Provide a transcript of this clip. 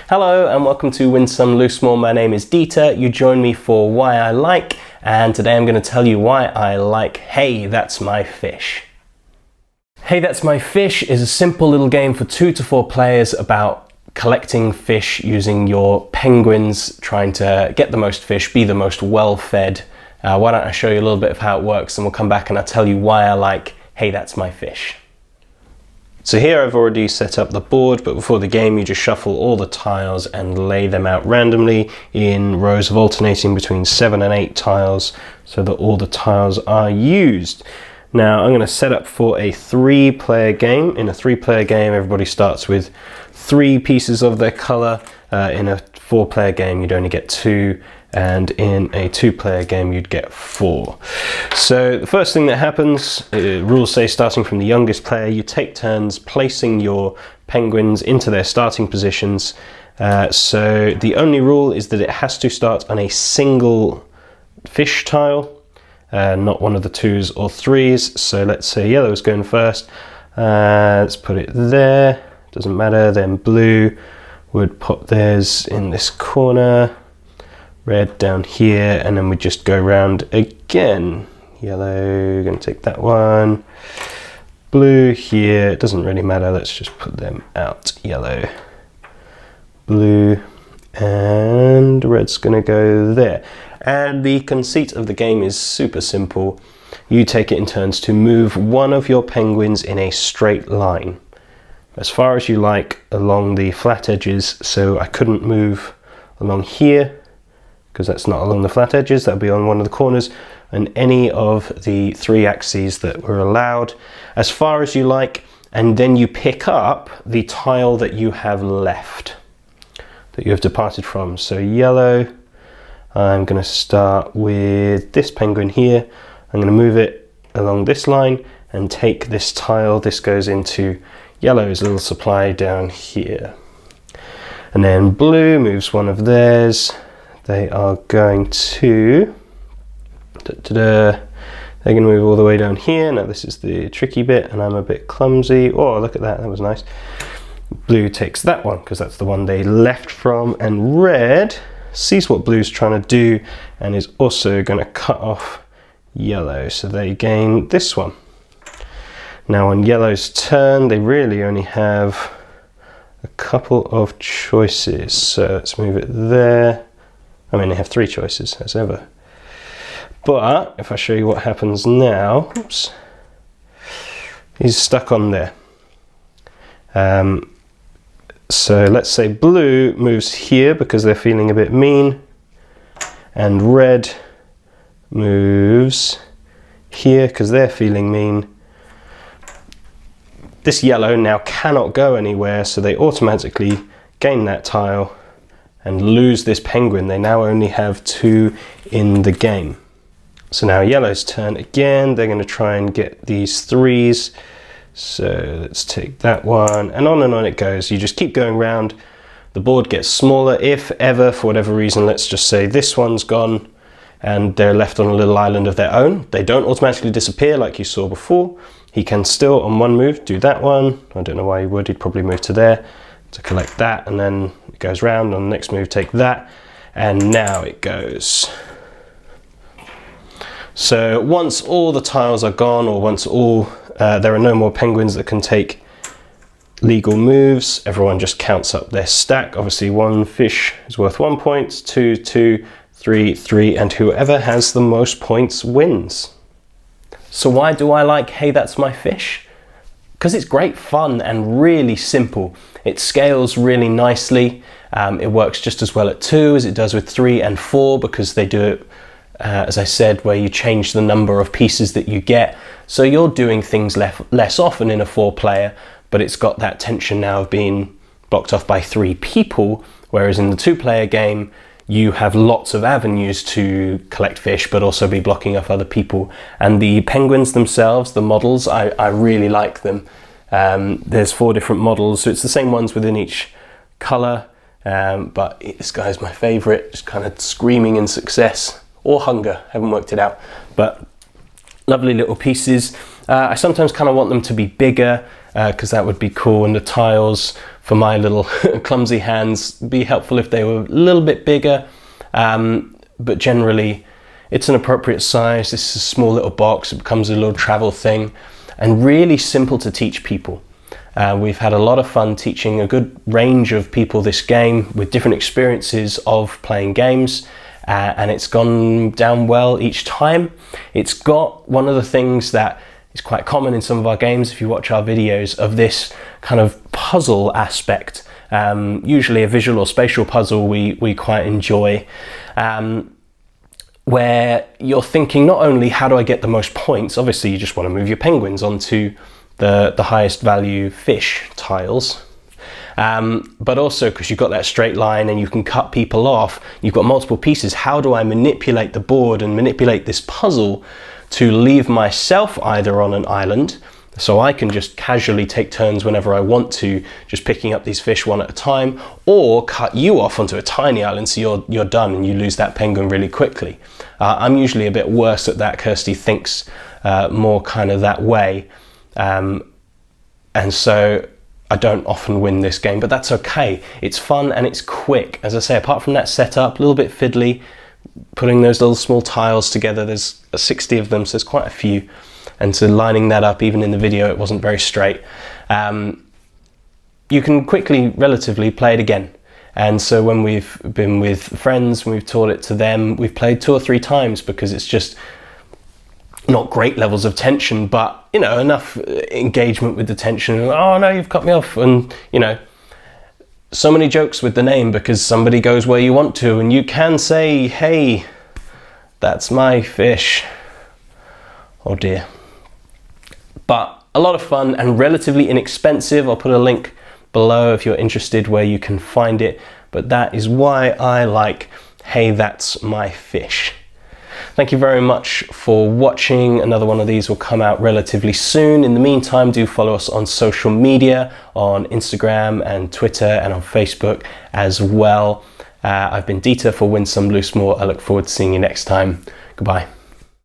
Hello and welcome to Win Some Loosemore. My name is Dieter. You join me for Why I Like, and today I'm going to tell you why I like Hey, That's My Fish. Hey, That's My Fish is a simple little game for 2 to 4 players about collecting fish using your penguins, trying to get the most fish, be the most well-fed. Why don't I show you a little bit of how it works, and we'll come back and I'll tell you why I like Hey, That's My Fish. So here I've already set up the board, but before the game you just shuffle all the tiles and lay them out randomly in rows of alternating between 7 and 8 tiles so that all the tiles are used. Now I'm going to set up for a 3-player game. In a 3-player game everybody starts with 3 pieces of their colour. In a 4-player game you'd only get 2, and in a 2-player game you'd get 4. So the first thing that happens, rules say starting from the youngest player, you take turns placing your penguins into their starting positions. So the only rule is that it has to start on a single fish tile, not one of the 2s or 3s. So let's say yellow's going first. Let's put it there, doesn't matter. Then blue would put theirs in this corner, red down here, and then we just go round again. Yellow, gonna take that one. Blue here, it doesn't really matter, let's just put them out. Yellow, blue, and red's gonna go there. And the conceit of the game is super simple. You take it in turns to move one of your penguins in a straight line, as far as you like along the flat edges. So I couldn't move along here, because that's not along the flat edges, that'll be on one of the corners, and any of the 3 axes that were allowed, as far as you like, and then you pick up the tile that you have left, that you have departed from. So yellow, I'm going to start with this penguin here. I'm going to move it along this line and take this tile. This goes into yellow's little supply down here. And then blue moves one of theirs. They are going to, they're going to move all the way down here. Now this is the tricky bit and I'm a bit clumsy. Oh, look at that, that was nice. Blue takes that one because that's the one they left from, and red sees what blue's trying to do and is also going to cut off yellow, so they gain this one. Now on yellow's turn they really only have a couple of choices, so let's move it there. I mean, they have 3 choices as ever, but if I show you what happens now, oops, he's stuck on there. So let's say blue moves here because they're feeling a bit mean, and red moves here because they're feeling mean. This yellow now cannot go anywhere, so they automatically gain that tile and lose this penguin. They now only have 2 in the game. So now yellow's turn again. They're going to try and get these 3s. So let's take that one, and on it goes. You just keep going round. The board gets smaller if ever, for whatever reason. Let's just say this one's gone and they're left on a little island of their own. They don't automatically disappear like you saw before. He can still on one move do that one. I don't know why he would. He'd probably move to there to collect that, and then it goes round. On the next move take that, and now it goes. So once all the tiles are gone, or once all there are no more penguins that can take legal moves, everyone just counts up their stack. Obviously 1 fish is worth 1 point, 2, 2, 3, 3, and whoever has the most points wins. So why do I like Hey, That's My Fish? Because it's great fun and really simple. It scales really nicely. It works just as well at 2 as it does with 3 and 4, because they do it, as I said, where you change the number of pieces that you get. So you're doing things less often in a 4-player, but it's got that tension now of being blocked off by 3 people, whereas in the 2-player game you have lots of avenues to collect fish but also be blocking off other people. And the penguins themselves, the models, I really like them. There's 4 different models, so it's the same ones within each colour, but this guy's my favourite, just kind of screaming in success or hunger, haven't worked it out, but lovely little pieces. I sometimes kind of want them to be bigger because that would be cool, and the tiles for my little clumsy hands, be helpful if they were a little bit bigger, but generally it's an appropriate size. This is a small little box, it becomes a little travel thing, and really simple to teach people. We've had a lot of fun teaching a good range of people this game with different experiences of playing games, and it's gone down well each time. It's got one of the things that is quite common in some of our games, if you watch our videos, of this kind of puzzle aspect. Usually a visual or spatial puzzle we quite enjoy, where you're thinking not only how do I get the most points, obviously you just want to move your penguins onto the highest value fish tiles, but also because you've got that straight line and you can cut people off, you've got multiple pieces. How do I manipulate the board and manipulate this puzzle to leave myself either on an island, so I can just casually take turns whenever I want to, just picking up these fish one at a time, or cut you off onto a tiny island so you're done and you lose that penguin really quickly. I'm usually a bit worse at that. Kirsty thinks more kind of that way, and so I don't often win this game, but that's okay. It's fun and it's quick. As I say, apart from that setup, a little bit fiddly, putting those little small tiles together, there's 60 of them, so there's quite a few. And so lining that up, even in the video, it wasn't very straight. You can quickly, relatively, play it again. And so when we've been with friends, when we've taught it to them, we've played 2 or 3 times because it's just not great levels of tension, but, you know, enough engagement with the tension. Oh no, you've cut me off. And, you know, so many jokes with the name because somebody goes where you want to, and you can say, hey, that's my fish. Oh dear. But a lot of fun and relatively inexpensive. I'll put a link below if you're interested where you can find it. But that is why I like Hey, That's My Fish. Thank you very much for watching. Another one of these will come out relatively soon. In the meantime, do follow us on social media, on Instagram and Twitter and on Facebook as well. I've been Dieter for Win Some Loosemore. I look forward to seeing you next time. Goodbye.